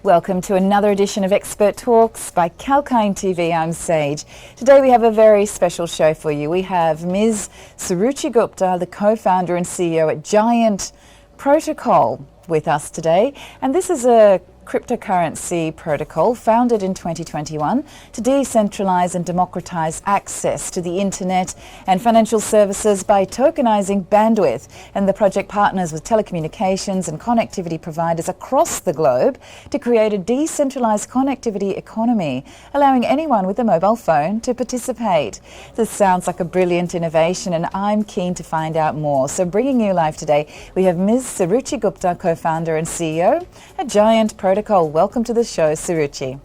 Welcome to another edition of Expert Talks by Kalkine TV. I'm Sage. Today we have a very special show for you. We have Ms. Suruchi Gupta, the co-founder and CEO at Giant Protocol, with us today. And this is a cryptocurrency protocol founded in 2021 to decentralize and democratize access to the internet and financial services by tokenizing bandwidth. And the project partners with telecommunications and connectivity providers across the globe to create a decentralized connectivity economy, allowing anyone with a mobile phone to participate. This sounds like a brilliant innovation, and I'm keen to find out more. So bringing you live today, we have Ms. Suruchi Gupta, co-founder and CEO at Giant Protocol. Welcome to the show, Suruchi.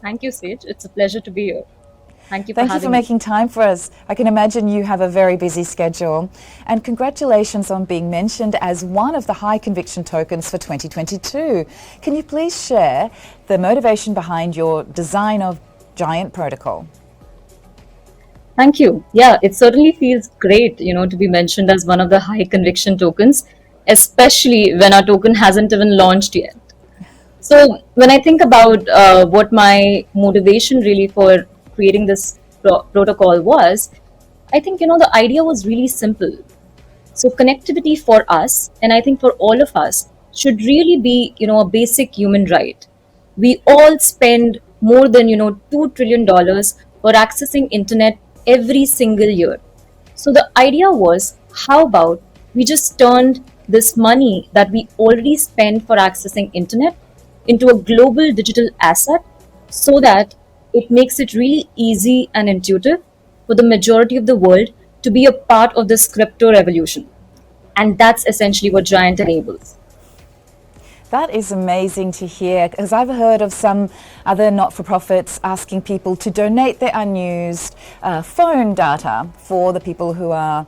Thank you, Sage. It's a pleasure to be here. Thank you for making time for us. I can imagine you have a very busy schedule. And congratulations on being mentioned as one of the high conviction tokens for 2022. Can you please share the motivation behind your design of Giant Protocol? Thank you. Yeah, it certainly feels great, to be mentioned as one of the high conviction tokens, especially when our token hasn't even launched yet. So when I think about what my motivation really for creating this protocol was, I think, the idea was really simple. So connectivity for us, and I think for all of us, should really be, a basic human right. We all spend more than, $2 trillion for accessing internet every single year. So the idea was, how about we just turned this money that we already spend for accessing internet into a global digital asset so that it makes it really easy and intuitive for the majority of the world to be a part of this crypto revolution. And that's essentially what Giant enables. That is amazing to hear, because I've heard of some other not-for-profits asking people to donate their unused phone data for the people who are,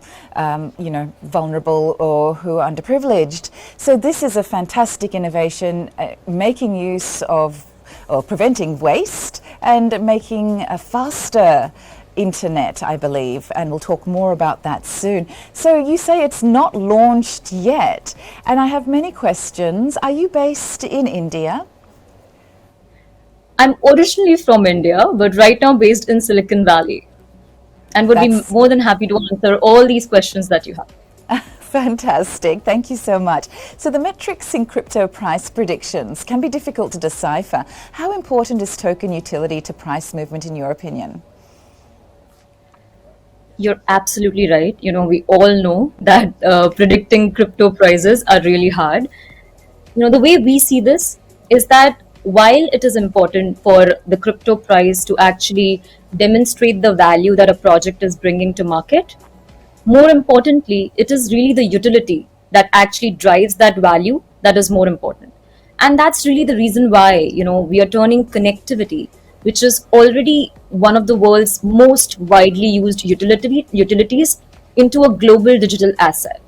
vulnerable or who are underprivileged. So this is a fantastic innovation, making use of or preventing waste and making a faster internet, I believe, and we'll talk more about that soon. So you say it's not launched yet, and I have many questions. Are you based in India? I'm originally from India, but right now based in Silicon Valley, and would be more than happy to answer all these questions that you have. Fantastic. Thank you so much. So the metrics in crypto price predictions can be difficult to decipher. How important is token utility to price movement in your opinion? You're absolutely right. We all know that predicting crypto prices are really hard. The way we see this is that while it is important for the crypto price to actually demonstrate the value that a project is bringing to market, more importantly, it is really the utility that actually drives that value that is more important. And that's really the reason why, we are turning connectivity, which is already one of the world's most widely used utilities, into a global digital asset.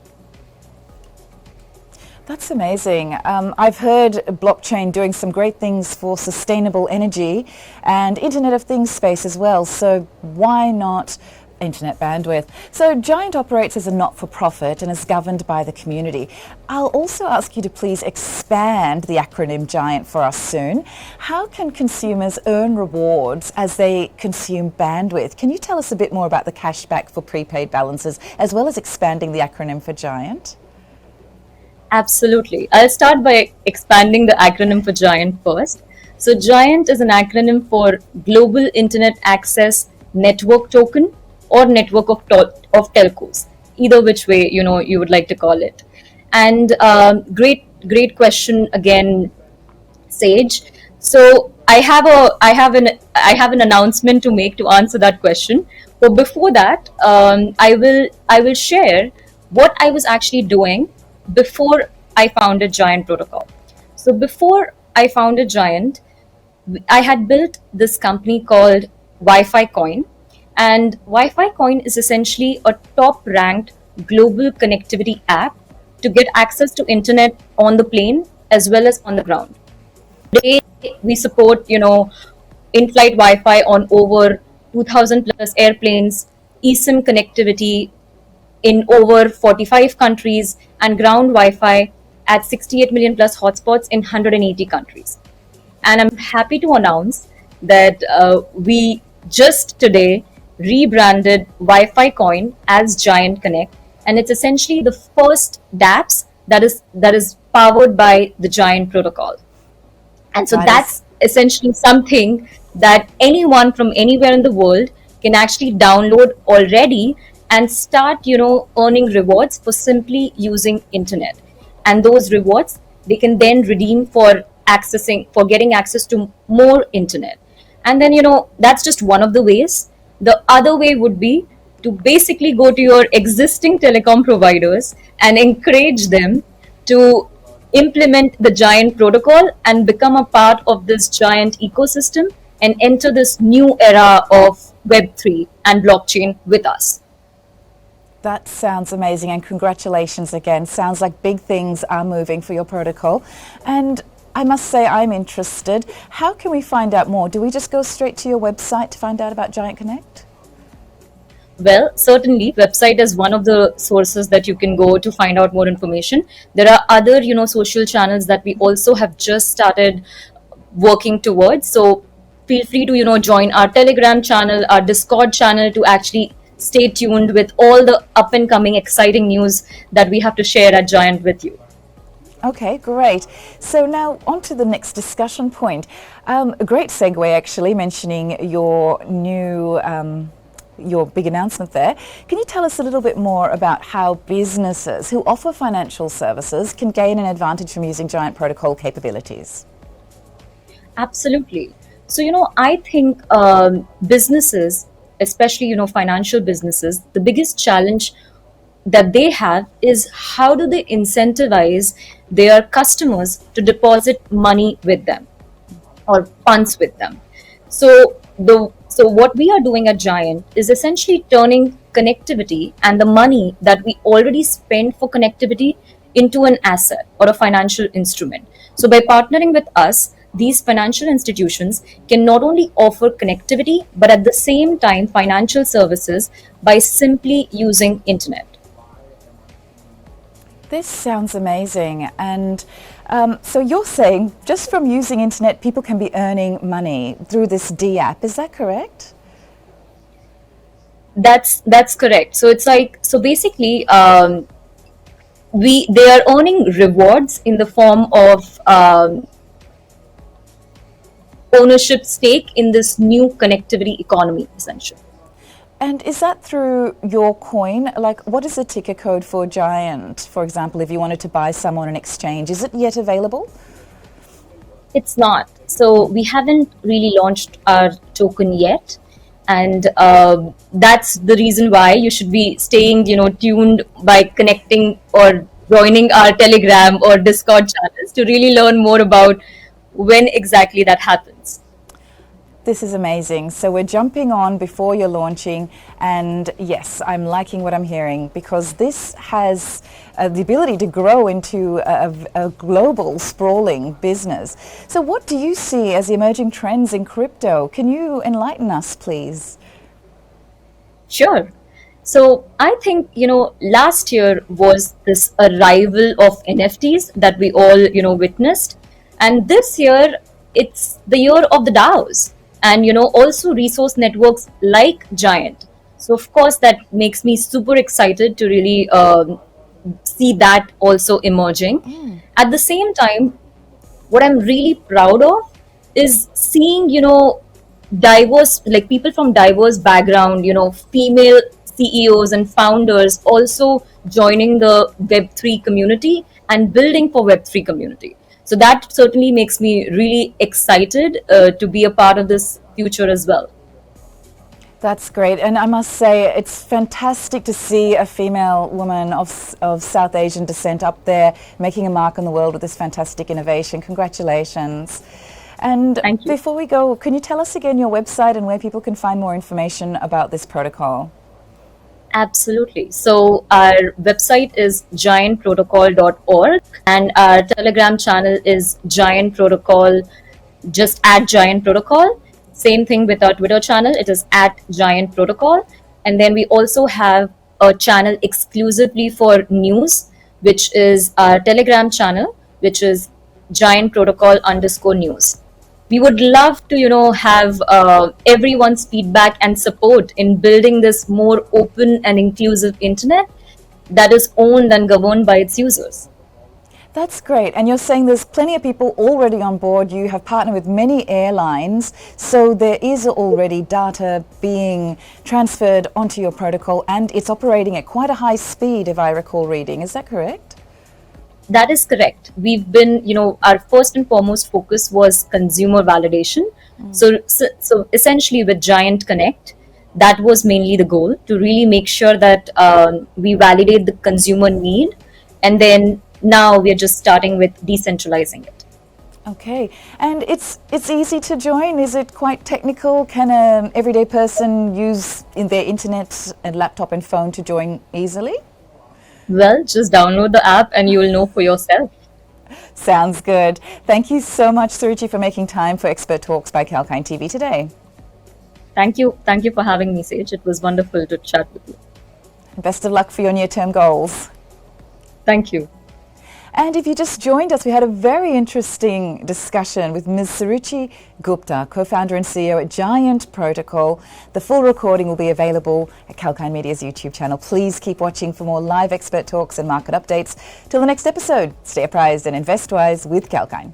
That's amazing. I've heard blockchain doing some great things for sustainable energy and Internet of Things space as well. So why not internet bandwidth? So Giant operates as a not-for-profit and is governed by the community. I'll also ask you to please expand the acronym Giant for us soon. How can consumers earn rewards as they consume bandwidth? Can you tell us a bit more about the cashback for prepaid balances, as well as expanding the acronym for Giant? Absolutely. I'll start by expanding the acronym for Giant first. So Giant is an acronym for Global Internet Access Network Token, or network of telcos, either which way you would like to call it. And great question again, Sage. So I have an announcement to make to answer that question. But before that, I will share what I was actually doing before I founded Giant Protocol. So before I founded Giant, I had built this company called Wi-Fi Coin. And Wi-Fi Coin is essentially a top-ranked global connectivity app to get access to internet on the plane as well as on the ground. Today, we support, in-flight Wi-Fi on over 2,000 plus airplanes, eSIM connectivity in over 45 countries, and ground Wi-Fi at 68 million plus hotspots in 180 countries. And I'm happy to announce that we just today rebranded Wi-Fi Coin as Giant Connect, and it's essentially the first DApps that is powered by the Giant protocol. And so That is that's essentially something that anyone from anywhere in the world can actually download already and start, earning rewards for simply using internet. And those rewards they can then redeem for getting access to more internet. And then, that's just one of the ways. The other way would be to basically go to your existing telecom providers and encourage them to implement the Giant protocol and become a part of this Giant ecosystem and enter this new era of Web3 and blockchain with us. That sounds amazing, and congratulations again. Sounds like big things are moving for your protocol. And I must say, I'm interested. How can we find out more? Do we just go straight to your website to find out about Giant Connect? Well, certainly, website is one of the sources that you can go to find out more information. There are other, social channels that we also have just started working towards. So feel free to, join our Telegram channel, our Discord channel to actually stay tuned with all the up and coming exciting news that we have to share at Giant with you. Okay, great. So now on to the next discussion point. A great segue, actually, mentioning your new your big announcement there. Can you tell us a little bit more about how businesses who offer financial services can gain an advantage from using Giant protocol capabilities? Absolutely. So, I think businesses, especially, financial businesses, the biggest challenge that they have is how do they incentivize their customers to deposit money with them or funds with them. So what we are doing at Giant is essentially turning connectivity and the money that we already spend for connectivity into an asset or a financial instrument. So by partnering with us, these financial institutions can not only offer connectivity but at the same time financial services by simply using internet. This sounds amazing. And so you're saying just from using internet, people can be earning money through this D app. Is that correct? That's correct. So it's like, so basically, they are earning rewards in the form of ownership stake in this new connectivity economy, essentially. And is that through your coin? Like, what is the ticker code for Giant, for example, if you wanted to buy some on an exchange? Is it yet available? It's not. So we haven't really launched our token yet. And that's the reason why you should be staying, tuned by connecting or joining our Telegram or Discord channels to really learn more about when exactly that happens. This is amazing. So we're jumping on before you're launching, and yes, I'm liking what I'm hearing because this has the ability to grow into a global sprawling business. So what do you see as the emerging trends in crypto? Can you enlighten us, please? Sure. So I think, last year was this arrival of NFTs that we all, witnessed. And this year, it's the year of the DAOs and, also resource networks like Giant. So, of course, that makes me super excited to really see that also emerging. At the same time, what I'm really proud of is seeing, diverse, like people from diverse background, female CEOs and founders also joining the Web3 community and building for Web3 community. So that certainly makes me really excited to be a part of this future as well. That's great. And I must say, it's fantastic to see a female woman of South Asian descent up there making a mark on the world with this fantastic innovation. Congratulations. And Thank you. before we go, can you tell us again your website and where people can find more information about this protocol? Absolutely. So our website is giantprotocol.org and our Telegram channel is Giant Protocol, just at Giant Protocol. Same thing with our Twitter channel, it is at Giant Protocol. And then we also have a channel exclusively for news, which is our Telegram channel, which is Giant Protocol underscore news. We would love to, have everyone's feedback and support in building this more open and inclusive internet that is owned and governed by its users. That's great. And you're saying there's plenty of people already on board. You have partnered with many airlines, so there is already data being transferred onto your protocol, and it's operating at quite a high speed, if I recall reading. Is that correct? That is correct. We've been, our first and foremost focus was consumer validation. So essentially with Giant Connect, that was mainly the goal, to really make sure that we validate the consumer need. And then now we are just starting with decentralizing it. Okay, and it's easy to join. Is it quite technical? Can an everyday person use in their internet and laptop and phone to join easily? Well, just download the app and you will know for yourself. Sounds good. Thank you so much, Suruchi, for making time for Expert Talks by Kalkine TV today. Thank you. Thank you for having me, Sage. It was wonderful to chat with you. Best of luck for your near-term goals. Thank you. And if you just joined us, we had a very interesting discussion with Ms. Suruchi Gupta, co-founder and CEO at Giant Protocol. The full recording will be available at Kalkine Media's YouTube channel. Please keep watching for more live expert talks and market updates. Till the next episode, stay apprised and invest wise with Kalkine.